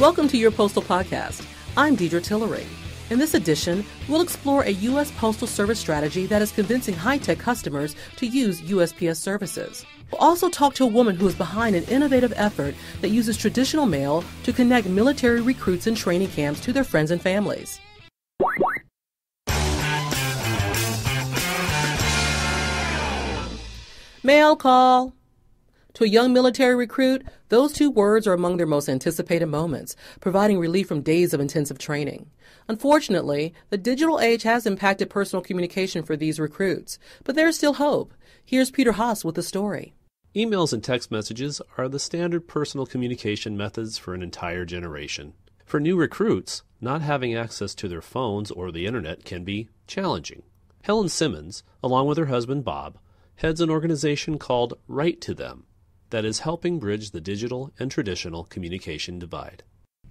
Welcome to Your Postal Podcast. I'm Deidre Tillery. In this edition, we'll explore a U.S. Postal Service strategy that is convincing high-tech customers to use USPS services. We'll also talk to a woman who is behind an innovative effort that uses traditional mail to connect military recruits in training camps to their friends and families. Mail call. To a young military recruit, those two words are among their most anticipated moments, providing relief from days of intensive training. Unfortunately, the digital age has impacted personal communication for these recruits, but there is still hope. Here's Peter Haas with the story. Emails and text messages are the standard personal communication methods for an entire generation. For new recruits, not having access to their phones or the internet can be challenging. Helen Simmons, along with her husband Bob, heads an organization called Write2Them that is helping bridge the digital and traditional communication divide.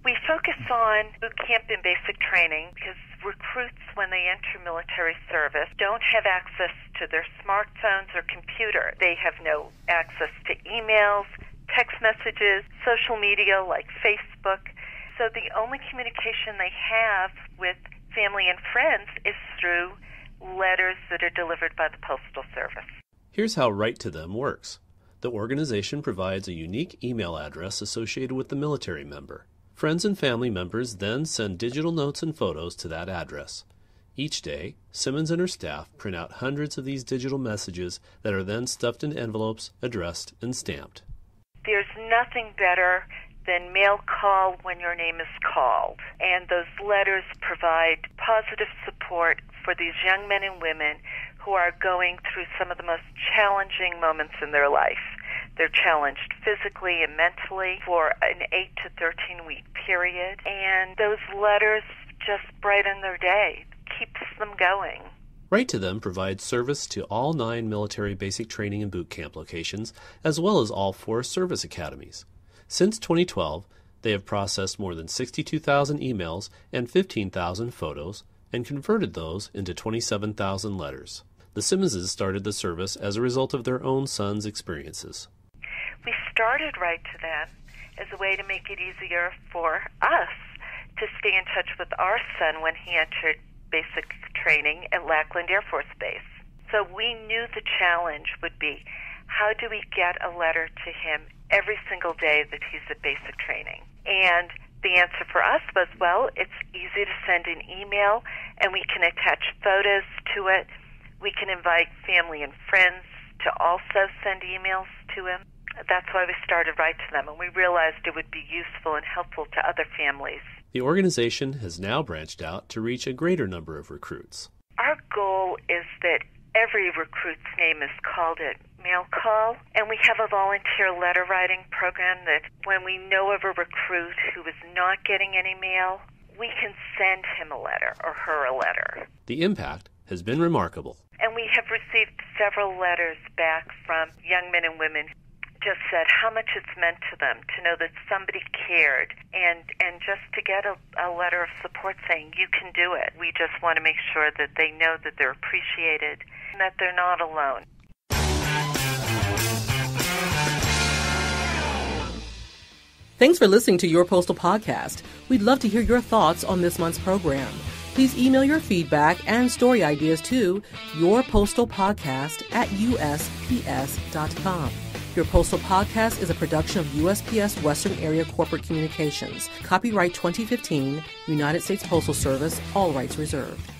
We focus on boot camp and basic training because recruits, when they enter military service, don't have access to their smartphones or computer. They have no access to emails, text messages, social media like Facebook. So the only communication they have with family and friends is through letters that are delivered by the Postal Service. Here's how Write2Them works. The organization provides a unique email address associated with the military member. Friends and family members then send digital notes and photos to that address. Each day, Simmons and her staff print out hundreds of these digital messages that are then stuffed in envelopes, addressed, and stamped. There's nothing better than mail call when your name is called. And those letters provide positive support for these young men and women who are going through some of the most challenging moments in their life. They're challenged physically and mentally for an 8 to 13 week period, and those letters just brighten their day, keeps them going. Write2Them provides service to all 9 military basic training and boot camp locations, as well as all 4 service academies. Since 2012, they have processed more than 62,000 emails and 15,000 photos, and converted those into 27,000 letters. The Simmonses started the service as a result of their own son's experiences. We started Write2Them as a way to make it easier for us to stay in touch with our son when he entered basic training at Lackland Air Force Base. So we knew the challenge would be, how do we get a letter to him every single day that he's at basic training? And the answer for us was, well, it's easy to send an email, and we can attach photos to it. We can invite family and friends to also send emails to him. That's why we started Write2Them, and we realized it would be useful and helpful to other families. The organization has now branched out to reach a greater number of recruits. Our goal is that every recruit's name is called at mail call, and we have a volunteer letter writing program that when we know of a recruit who is not getting any mail, we can send him a letter or her a letter. The impact has been remarkable. And we have received several letters back from young men and women who just said how much it's meant to them to know that somebody cared, and just to get a letter of support saying you can do it. We just want to make sure that they know that they're appreciated and that they're not alone. Thanks for listening to Your Postal Podcast. We'd love to hear your thoughts on this month's program. Please email your feedback and story ideas to yourpostalpodcast@usps.com. Your Postal Podcast is a production of USPS Western Area Corporate Communications. Copyright 2015, United States Postal Service, all rights reserved.